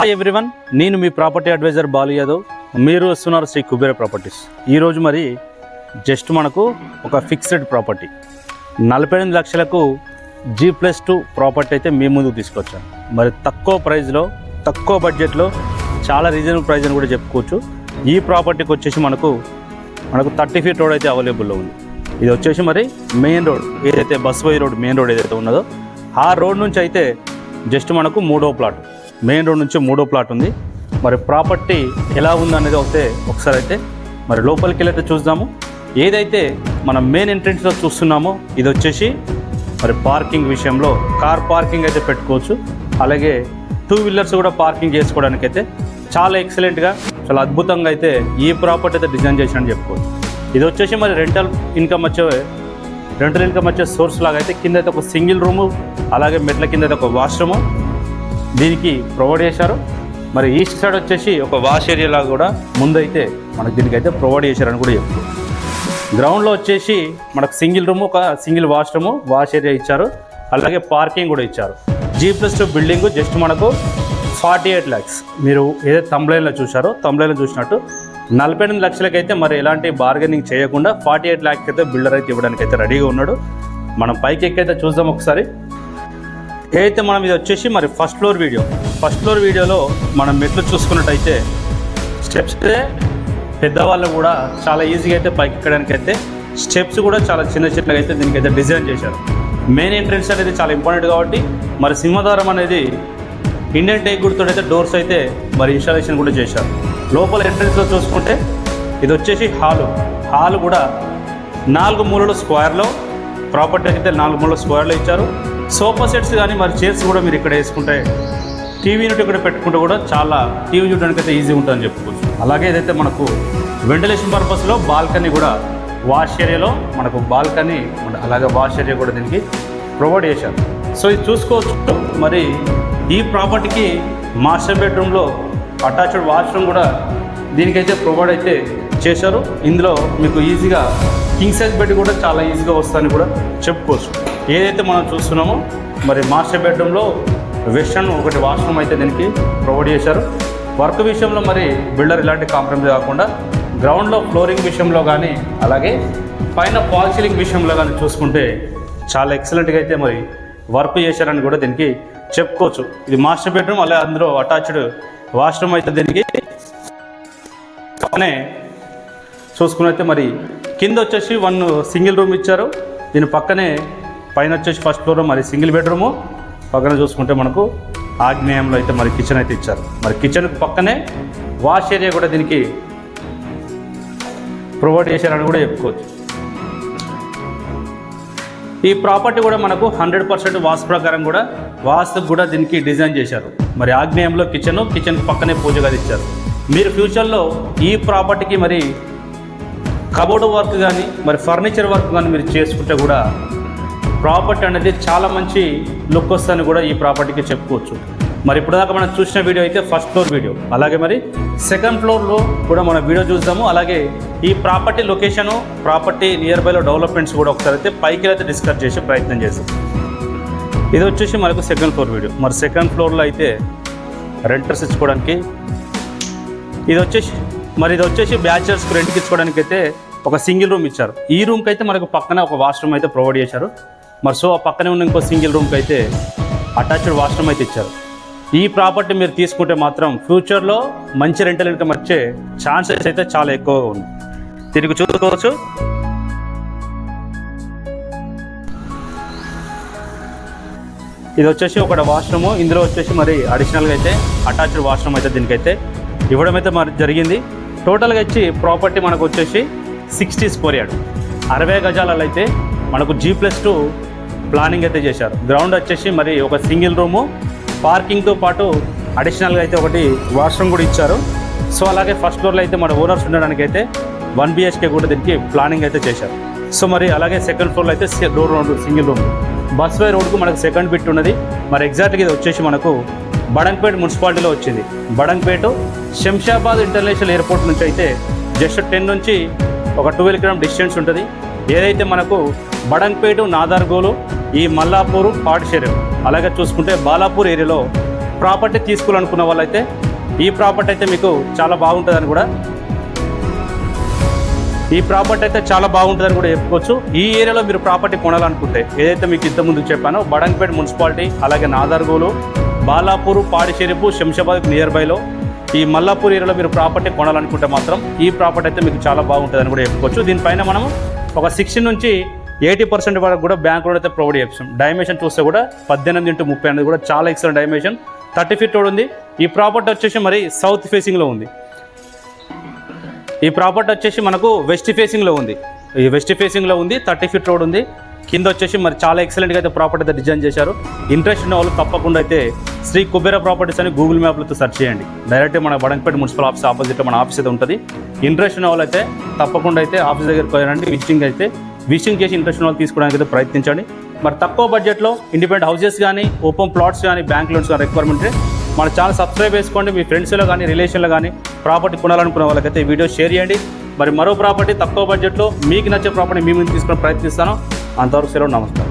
Hi everyone, నేను మీ property advisor Balu Yadav. మీరు వస్తున్నారు శ్రీ కుబేర ప్రాపర్టీస్. ఈరోజు మరి జస్ట్ మనకు ఒక ఫిక్స్డ్ ప్రాపర్టీ 48 లక్షలకు G+2 ప్రాపర్టీ అయితే మీ ముందుకు తీసుకొచ్చాను. మరి తక్కువ ప్రైస్లో, తక్కువ బడ్జెట్లో, చాలా రీజనబుల్ ప్రైస్ అని కూడా చెప్పుకోవచ్చు. ఈ ప్రాపర్టీకి వచ్చేసి మనకు 30 ఫీట్ రోడ్ అయితే అవైలబుల్లో ఉంది. ఇది వచ్చేసి మరి మెయిన్ రోడ్, ఏదైతే బస్వై రోడ్ మెయిన్ రోడ్ ఏదైతే ఉన్నదో ఆ రోడ్ నుంచి అయితే జస్ట్ మనకు 3వ ప్లాట్, మెయిన్ రోడ్ నుంచి 3వ ప్లాట్ ఉంది. మరి ప్రాపర్టీ ఎలా ఉందనేది ఒకసారి అయితే మరి లోపలికి వెళ్ళైతే చూద్దాము. ఏదైతే మనం మెయిన్ ఎంట్రెన్స్లో చూస్తున్నామో ఇది వచ్చేసి మరి పార్కింగ్ విషయంలో కార్ పార్కింగ్ అయితే పెట్టుకోవచ్చు. అలాగే 2 వీలర్స్ కూడా పార్కింగ్ చేసుకోవడానికి అయితే చాలా ఎక్సలెంట్గా, చాలా అద్భుతంగా అయితే ఈ ప్రాపర్టీ అయితే డిజైన్ చేసినని చెప్పుకోవచ్చు. ఇది వచ్చేసి మరి రెంటల్ ఇన్కమ్ వచ్చే సోర్స్ లాగా అయితే కింద అయితే ఒక సింగిల్ రూము, అలాగే మెట్ల కింద అయితే ఒక వాష్రూము దీనికి ప్రొవైడ్ చేశారు. మరి ఈస్ట్ సైడ్ వచ్చేసి ఒక వాష్ ఏరియా లాగా కూడా ముందైతే మనకు దీనికైతే ప్రొవైడ్ చేశారని కూడా చెప్తారు. గ్రౌండ్లో వచ్చేసి మనకు సింగిల్ రూము, ఒక సింగిల్ వాష్రూము, వాష్ ఏరియా ఇచ్చారు. అలాగే పార్కింగ్ కూడా ఇచ్చారు. G+2 బిల్డింగ్ జస్ట్ మనకు 48 lakhs. మీరు ఏదైతే తమ్లైన్లో చూశారో, తమ్లైన్లో చూసినట్టు 48 లక్షలకైతే మరి ఎలాంటి బార్గెనింగ్ చేయకుండా 48 lakhs అయితే బిల్డర్ అయితే ఇవ్వడానికి అయితే రెడీగా ఉన్నాడు. మనం పైకి ఎక్కైతే చూద్దాం ఒకసారి. ఏదైతే మనం ఇది వచ్చేసి మరి ఫస్ట్ ఫ్లోర్ వీడియోలో మనం మెట్లు చూసుకున్నట్టయితే స్టెప్స్ పెద్దవాళ్ళు కూడా చాలా ఈజీగా అయితే పైకి ఎక్కడానికి అయితే స్టెప్స్ కూడా చాలా చిన్నగా అయితే దీనికైతే డిజైన్ చేశారు. మెయిన్ ఎంట్రెన్స్ అనేది చాలా ఇంపార్టెంట్ కాబట్టి మరి సింహద్వారం అనేది ఇండియన్ టేక్ గుర్తుతో అయితే డోర్స్ అయితే మరి ఇన్స్టాలేషన్ కూడా చేశారు. లోపల ఎంట్రెన్స్లో చూసుకుంటే ఇది వచ్చేసి హాలు కూడా 4 మూలల స్క్వేర్లో ప్రాపర్టీ అయితే 4 మూలల స్క్వేర్లో ఇచ్చారు. సోఫా సెట్స్ కానీ మరి చైర్స్ కూడా మీరు ఇక్కడ వేసుకుంటే, టీవీ యూనిట్ ఇక్కడ పెట్టుకుంటే కూడా చాలా టీవీ చూడడానికి అయితే ఈజీ ఉంటుందని చెప్పుకోవచ్చు. అలాగే ఏదైతే మనకు వెంటిలేషన్ పర్పస్లో బాల్కనీ కూడా, వాష్ ఏరియాలో మనకు బాల్కనీ, అలాగే వాష్ ఏరియా కూడా దీనికి ప్రొవైడ్ చేశారు. సో ఇది చూసుకోవచ్చు. మరి ఈ ప్రాపర్టీకి మాస్టర్ బెడ్రూమ్లో అటాచ్డ్ వాష్రూమ్ కూడా దీనికైతే ప్రొవైడ్ అయితే చేశారు. ఇందులో మీకు ఈజీగా కింగ్ సైజ్ బెడ్ కూడా చాలా ఈజీగా వస్తుందని కూడా చెప్పుకోవచ్చు. ఏదైతే మనం చూస్తున్నామో మరి మాస్టర్ బెడ్రూమ్లో వెస్టర్న్ ఒకటి వాష్రూమ్ అయితే దీనికి ప్రొవైడ్ చేశారు. వర్క్ విషయంలో మరి బిల్డర్ ఇలాంటి కాంప్రమైజ్ కాకుండా గ్రౌండ్లో ఫ్లోరింగ్ విషయంలో కానీ, అలాగే పైన ఫాల్ సీలింగ్ విషయంలో కానీ చూసుకుంటే చాలా ఎక్సలెంట్గా అయితే మరి వర్క్ చేశారని కూడా దీనికి చెప్పుకోవచ్చు. ఇది మాస్టర్ బెడ్రూమ్, అలాగే అందులో అటాచ్డ్ వాష్రూమ్ అయితే దీనికి పక్కనే చూసుకున్నైతే మరి కింద వచ్చేసి 1 సింగిల్ రూమ్ ఇచ్చారు. దీని పక్కనే పైన వచ్చేసి ఫస్ట్ ఫ్లోర్ మరి సింగిల్ బెడ్రూము, పక్కన చూసుకుంటే మనకు ఆగ్నేయంలో అయితే మరి కిచెన్ అయితే ఇచ్చారు. మరి కిచెన్కి పక్కనే వాష్ ఏరియా కూడా దీనికి ప్రొవైడ్ చేశారని కూడా చెప్పుకోవచ్చు. ఈ ప్రాపర్టీ కూడా మనకు 100% వాస్తు ప్రకారం కూడా, వాస్తుకు కూడా దీనికి డిజైన్ చేశారు. మరి ఆగ్నేయంలో కిచెన్ పక్కనే పూజ గది ఇచ్చారు. మీరు ఫ్యూచర్లో ఈ ప్రాపర్టీకి మరి కబోర్డ్ వర్క్ కానీ, మరి ఫర్నిచర్ వర్క్ కానీ మీరు చేసుకుంటే కూడా ప్రాపర్టీ అనేది చాలా మంచి లుక్ వస్తుందని కూడా ఈ ప్రాపర్టీకి చెప్పుకోవచ్చు. మరి ఇప్పుడు దాకా మనం చూసిన వీడియో అయితే ఫస్ట్ ఫ్లోర్ వీడియో, అలాగే మరి సెకండ్ ఫ్లోర్లో కూడా మనం వీడియో చూద్దాము. అలాగే ఈ ప్రాపర్టీ లొకేషను, ప్రాపర్టీ నియర్ బైలో డెవలప్మెంట్స్ కూడా ఒకసారి అయితే పైకి అయితే డిస్కస్ చేసే ప్రయత్నం చేస్తాం. ఇది వచ్చేసి మనకు సెకండ్ ఫ్లోర్ వీడియో. మరి సెకండ్ ఫ్లోర్లో అయితే రెంటర్స్ ఇచ్చుకోవడానికి ఇది వచ్చేసి బ్యాచిలర్స్కి రెంట్కి ఇచ్చుకోవడానికి అయితే ఒక సింగిల్ రూమ్ ఇచ్చారు. ఈ రూమ్కి అయితే మనకు పక్కన ఒక వాష్రూమ్ అయితే ప్రొవైడ్ చేశారు. మరి సో ఆ పక్కనే ఉన్న ఇంకో సింగిల్ రూమ్కి అయితే అటాచ్డ్ వాష్రూమ్ అయితే ఇచ్చారు. ఈ ప్రాపర్టీ మీరు తీసుకుంటే మాత్రం ఫ్యూచర్లో మంచి రెంటల్ ఇన్కమ్ వచ్చే ఛాన్సెస్ అయితే చాలా ఎక్కువగా ఉంది. తిరిగి చూసుకోవచ్చు. ఇది వచ్చేసి ఒక వాష్రూము. ఇందులో వచ్చేసి మరి అడిషనల్గా అయితే అటాచ్డ్ వాష్రూమ్ అయితే దీనికైతే ఇవ్వడం అయితే మరి జరిగింది. టోటల్గా ఇచ్చి ప్రాపర్టీ మనకు వచ్చేసి 60 స్క్వేర్ యార్డ్, 60 గజాలలో అయితే మనకు G+2 ప్లానింగ్ అయితే చేశారు. గ్రౌండ్ వచ్చేసి మరి ఒక సింగిల్ రూము, పార్కింగ్తో పాటు అడిషనల్గా అయితే ఒకటి వాష్రూమ్ కూడా ఇచ్చారు. సో అలాగే ఫస్ట్ ఫ్లోర్లో అయితే మన ఓనర్స్ ఉండడానికి అయితే 1 BHK కూడా దీనికి ప్లానింగ్ అయితే చేశారు. సో మరి అలాగే సెకండ్ ఫ్లోర్లో అయితే సింగిల్ రూమ్. బస్వై రోడ్కు మనకు సెకండ్ బిట్ ఉన్నది. మరి ఎగ్జాక్ట్గా ఇది వచ్చేసి మనకు బడంగ్పేట్ మున్సిపాలిటీలో వచ్చింది. బడంగ్పేట శంషాబాద్ ఇంటర్నేషనల్ ఎయిర్పోర్ట్ నుంచి అయితే జస్ట్ 10 నుంచి ఒక 12 km డిస్టెన్స్ ఉంటుంది. ఏదైతే మనకు బడంగ్పేట, నాదార్గోలు, ఈ మల్లాపూరు, పాటిషేరు, అలాగే చూసుకుంటే బాలాపూర్ ఏరియాలో ప్రాపర్టీ తీసుకోవాలనుకున్న వాళ్ళైతే ఈ ప్రాపర్టీ అయితే మీకు చాలా బాగుంటుందని కూడా చెప్పుకోవచ్చు. ఈ ఏరియాలో మీరు ప్రాపర్టీ కొనాలనుకుంటే ఏదైతే మీకు ఇంతకుముందు చెప్పానో బడంగపేట మున్సిపాలిటీ, అలాగే నాదర్గోలు, బాలాపూర్, పాడిషెరుపు, శంషాబాద్ నియర్ బైలో ఈ మల్లాపూర్ ఏరియాలో మీరు ప్రాపర్టీ కొనాలనుకుంటే మాత్రం ఈ ప్రాపర్టీ అయితే మీకు చాలా బాగుంటుందని కూడా చెప్పుకోవచ్చు. దీనిపైన మనం ఒక 60 నుంచి 80% వరకు కూడా బ్యాంక్ లోన్ అయితే ప్రొవైడ్ చేస్తాం. డైమెన్షన్ చూస్తే కూడా 18x30 అనేది కూడా చాలా ఎక్సలెంట్ డైమెన్షన్. 30 ఫీట్ రోడ్ ఉంది. ఈ ప్రాపర్టీ వచ్చేసి మరి సౌత్ ఫేసింగ్లో ఉంది. ఈ ప్రాపర్టీ వచ్చేసి మనకు వెస్ట్ ఫేసింగ్లో ఉంది. 30 ఫీట్ రోడ్ ఉంది. కింద వచ్చేసి మరి చాలా ఎక్సలెంట్గా అయితే ప్రాపర్టీ అయితే డిజైన్ చేశారు. ఇంట్రెస్ట్ ఉన్న వాళ్ళు తప్పకుండా అయితే శ్రీ కుబేర ప్రాపర్టీస్ అని గూగుల్ మ్యాప్లతో సెర్చ్ చేయండి. డైరెక్ట్ మన బడంగపేట మున్సిపల్ ఆఫీస్ ఆపోజిట్లో మన ఆఫీస్ అయితే ఉంటుంది. ఇంట్రెస్ట్ ఉన్న వాళ్ళు అయితే తప్పకుండా అయితే ఆఫీస్ దగ్గరికి పోయారండి. విజిటింగ్ చేసి ఇంట్రెస్ట్ ఉన్న వాళ్ళు తీసుకోవడానికి అయితే ప్రయత్నించండి. మరి తక్కువ బడ్జెట్లో ఇండిపెండెంట్ హౌసెస్ కానీ, ఓపెన్ ప్లాట్స్ కానీ, బ్యాంక్ లోన్స్ కానీ రిక్వైర్మెంట్ మన ఛానల్ సబ్స్క్రైబ్ చేసుకోండి. మీ ఫ్రెండ్స్లో కానీ, రిలేషన్లో కానీ ప్రాపర్టీ కొనాలనుకున్న వాళ్ళకైతే ఈ వీడియో షేర్ చేయండి. మరి మరో ప్రాపర్టీ తక్కువ బడ్జెట్లో మీకు నచ్చే ప్రాపర్టీ మీ ముందు తీసుకుని ప్రయత్నిస్తాను. అంతవరకు సెలవు, నమస్కారం.